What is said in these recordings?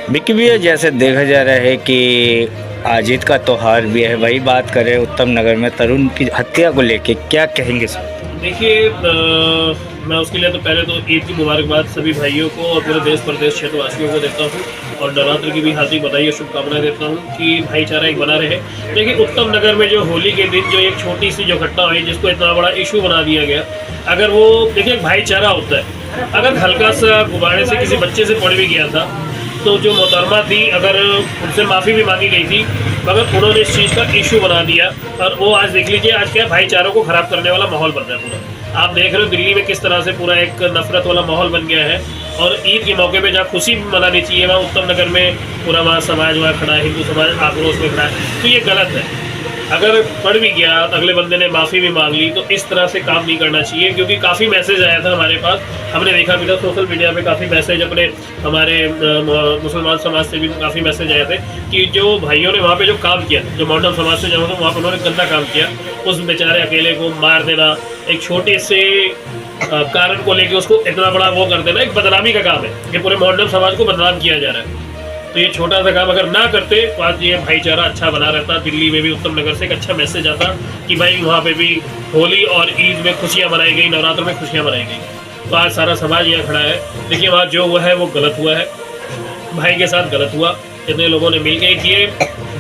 बिकी भैया, जैसे देखा जा रहा है कि आज ईद का त्यौहार भी है, वही बात करें उत्तम नगर में तरुण की हत्या को लेके क्या कहेंगे सर? देखिए, मैं उसके लिए तो पहले तो ईद की मुबारकबाद सभी भाइयों को और पूरे देश प्रदेश क्षेत्रवासियों को देता हूँ और नवरात्र की भी हार्दिक बधाई और शुभकामनाएं देता हूँ कि भाईचारा एक बना रहे। देखिए, उत्तम नगर में जो होली के दिन जो एक छोटी सी जो घटना हुई जिसको इतना बड़ा इशू बना दिया गया, अगर वो देखिए भाईचारा होता है, अगर हल्का सा गुब्बारे से किसी बच्चे से पड़ भी गया था तो जो मोहतरमा थी अगर उनसे माफ़ी भी मांगी गई थी, मगर उन्होंने इस चीज़ का इशू बना दिया और वो आज देख लीजिए आज क्या भाईचारों को ख़राब करने वाला माहौल बन रहा है पूरा। आप देख रहे हो दिल्ली में किस तरह से पूरा एक नफरत वाला माहौल बन गया है और ईद के मौके पे जहाँ खुशी मनानी चाहिए वहाँ उत्तम नगर में पूरा वहाँ समाज वहाँ खड़ा है, हिंदू समाज आक्रोश में खड़ा है, तो ये गलत है। अगर पढ़ भी गया अगले बंदे ने माफ़ी भी मांग ली तो इस तरह से काम नहीं करना चाहिए, क्योंकि काफ़ी मैसेज आया था हमारे पास, हमने देखा भी था सोशल मीडिया पे काफ़ी मैसेज अपने हमारे मुसलमान समाज से भी काफ़ी मैसेज आए थे कि जो भाइयों ने वहाँ पे जो काम किया, जो मॉडर्न समाज से जब वहाँ पर उन्होंने गंदा काम किया, उस बेचारे अकेले को मार देना, एक छोटे से कारण को लेकर उसको इतना बड़ा वो कर देना, एक बदनामी का काम है, ये पूरे मॉडर्न समाज को बदनाम किया जा रहा है। तो ये छोटा सा काम अगर ना करते तो आज ये भाईचारा अच्छा बना रहता, दिल्ली में भी उत्तम नगर से एक अच्छा मैसेज आता कि भाई वहाँ पे भी होली और ईद में खुशियाँ मनाई गई, नवरात्र में खुशियाँ मनाई गई। तो आज सारा समाज यहाँ खड़ा है। देखिए, वहाँ जो हुआ है वो गलत हुआ है, भाई के साथ गलत हुआ, इतने लोगों ने मिल के ये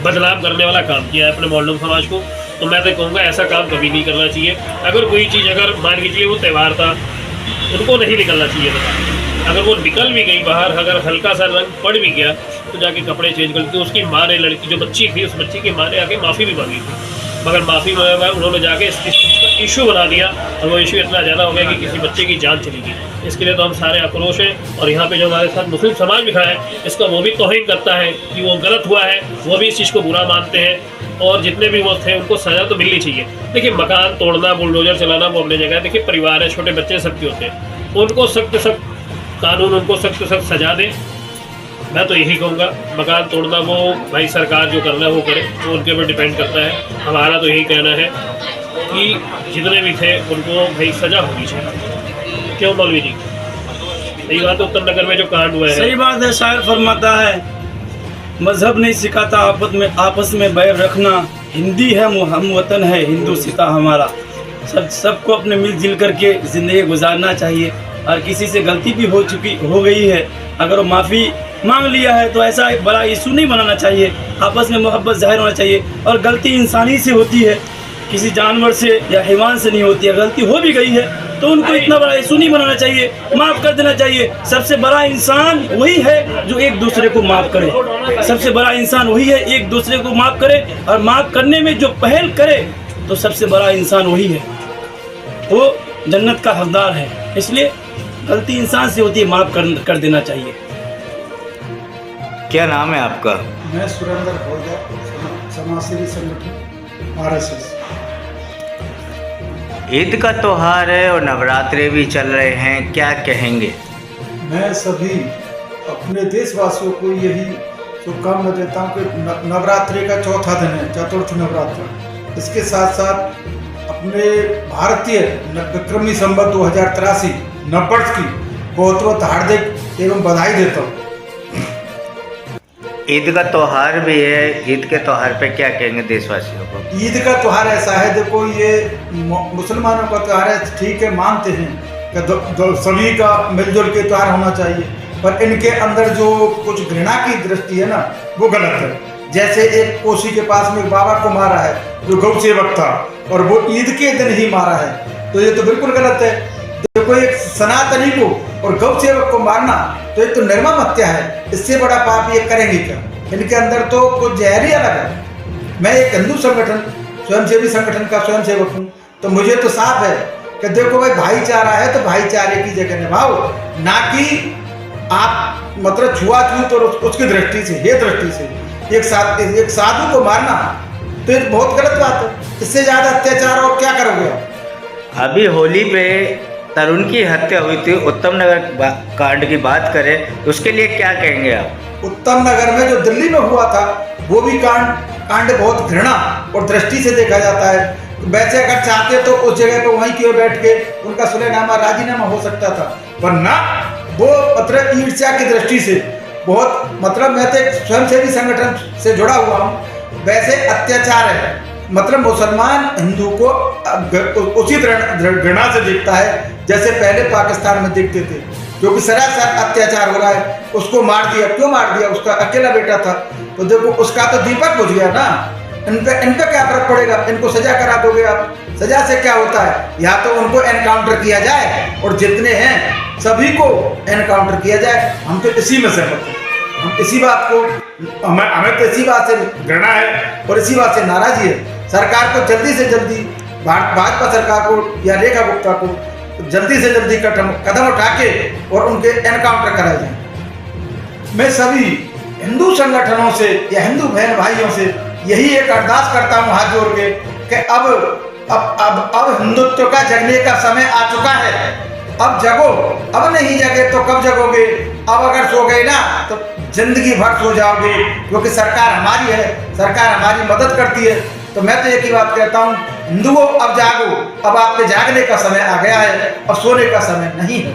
बदनाम करने वाला काम किया है अपने मोहल्लम समाज को। तो मैं तो कहूँगा ऐसा काम कभी नहीं करना चाहिए। अगर कोई चीज़ अगर मान लीजिए वो त्यौहार था, उनको नहीं निकलना चाहिए था। अगर वो निकल भी गई बाहर, अगर हल्का सा रंग पड़ भी गया तो जाके कपड़े चेंज कर दी। उसकी माँ ने, लड़की जो बच्ची थी उस बच्ची की माँ ने आके माफ़ी भी मांगी थी, मगर माफ़ी मांगा उन्होंने जाके इस चीज़ का इशू बना दिया और वो इशू इतना ज़्यादा हो गया कि किसी बच्चे की जान चली गई। इसके लिए तो हम सारे आक्रोश हैं और यहाँ पे जो हमारे साथ मुस्लिम समाज भी खड़ा है इसका वो भी तौहीन करता है कि वो गलत हुआ है, वो भी इस चीज़ को बुरा मानते हैं और जितने भी वो थे उनको सज़ा तो मिलनी चाहिए। देखिए, मकान तोड़ना, बुलडोजर चलाना वो अपनी जगह है। देखिए, परिवार है, छोटे बच्चे सबके होते हैं, उनको सख्त कानून, उनको सख्त सजा दें। मैं तो यही कहूँगा, मकान तोड़ना वो भाई सरकार जो करना है वो करे, वो उनके ऊपर डिपेंड करता है। हमारा तो यही कहना है कि जितने भी थे उनको भाई सज़ा होनी चाहिए। क्यों मौलवी जी? सही बात है, उत्तम नगर में जो कांड हुआ है। सही बात है। शायर फरमाता है, मजहब नहीं सिखाता आपस में बैर रखना, हिंदी है हम वतन है हिंदू सिता हमारा। सबको अपने मिलजुल करके ज़िंदगी गुजारना चाहिए और किसी से गलती भी हो गई है, अगर वो माफ़ी मांग लिया है तो ऐसा एक बड़ा इशू नहीं बनाना चाहिए। आपस में मोहब्बत जाहिर होना चाहिए और गलती इंसानी से होती है, किसी जानवर से या हैवान से नहीं होती है। गलती हो भी गई है तो उनको इतना बड़ा इशू नहीं बनाना चाहिए, माफ़ कर देना चाहिए। सबसे बड़ा इंसान वही है जो एक दूसरे को माफ़ करे। सबसे बड़ा इंसान वही है एक दूसरे को माफ़ करे और माफ़ करने में जो पहल करे तो सबसे बड़ा इंसान वही है, वो जन्नत का हकदार है। इसलिए गलती इंसान से होती है, माफ़ कर देना चाहिए। क्या नाम है आपका? मैं सुरेंद्र भोजा, समाजसेवी संगठन RSS। ईद का त्यौहार है और नवरात्रे भी चल रहे हैं, क्या कहेंगे? मैं सभी अपने देशवासियों को यही शुभकामना देता हूँ कि नवरात्रि का चौथा दिन है, चतुर्थ नवरात्र। इसके साथ साथ अपने भारतीय विक्रमी संवत 2083 नववर्ष की बहुत बहुत हार्दिक एवं बधाई देता हूँ। ईद का त्यौहार भी है, ईद के त्यौहार पे क्या कहेंगे देशवासियों को? ईद का त्यौहार ऐसा है, देखो ये मुसलमानों का त्यौहार है, ठीक है, मानते हैं कि सभी का मिलजुल के त्यौहार होना चाहिए, पर इनके अंदर जो कुछ घृणा की दृष्टि है ना वो गलत है। जैसे एक कोसी के पास में एक बाबा को मारा है जो गौ सेवक था और वो ईद के दिन ही मारा है, तो ये तो बिल्कुल गलत है। देखो, एक सनातनी को और गौ सेवक को मारना तो ये तो निर्मम हत्या है, इससे बड़ा पाप ये करेंगे क्या? इनके अंदर तो कुछ जहर ही अलग है। मैं एक हिंदू संगठन, स्वयंसेवी संगठन का स्वयंसेवक हूँ, तो मुझे तो साफ है कि देखो भाई, भाईचारा है तो भाईचारे की जगह निभाओ, ना कि आप मतलब छुआछूत और उसकी दृष्टि से, ये दृष्टि से एक साधु को मारना तो ये बहुत गलत बात है। इससे ज़्यादा अत्याचार और क्या करोगे आप? अभी होली पे तरुण की हत्या हुई थी, उत्तम नगर कांड की बात करें, उसके लिए क्या कहेंगे आप? उत्तम नगर में जो दिल्ली में हुआ था वो भी कांड बहुत घृणा और दृष्टि से देखा जाता है। वैसे अगर चाहते तो उस जगह पर वहीं की ओर बैठ के उनका सुलहनामा, राजीनामा हो सकता था, वरना वो मतलब ईर्ष्या की दृष्टि से बहुत मतलब मैं तो एक स्वयंसेवी संगठन से जुड़ा हुआ हूँ, वैसे अत्याचार है। मतलब मुसलमान हिंदू को उसी घृणा से देखता है जैसे पहले पाकिस्तान में देखते थे, क्योंकि सरासर अत्याचार हो रहा है। उसको मार दिया, क्यों मार दिया? उसका अकेला बेटा था, तो देखो उसका तो दीपक बुझ गया ना। इन पे क्या फर्क पड़ेगा? इनको सजा करा दोगे आप, सजा से क्या होता है? या तो उनको एनकाउंटर किया जाए और जितने हैं सभी को एनकाउंटर किया जाए। हम तो इसी में सहमत हैं, हम इसी बात को हमें तो इसी बात से घृणा है और इसी बात से नाराजगी है। सरकार को जल्दी से जल्दी, भाजपा सरकार को या रेखा गुप्ता को जल्दी से जल्दी कदम उठा के और उनके एनकाउंटर कराए जाए। मैं सभी हिंदू संगठनों से या हिंदू बहन भाइयों से यही एक अरदास करता हूँ हाथ जोड़ के कि अब हिंदुत्व का जगने का समय आ चुका है। अब जगो, अब नहीं जगे तो कब जगोगे? अब अगर सो गए ना तो जिंदगी भर सो जाओगे, क्योंकि सरकार हमारी है, सरकार हमारी मदद करती है। तो मैं तो एक ही बात कहता हूँ, हिंदुओं अब जागो, अब आपके जागने का समय आ गया है, अब सोने का समय नहीं है।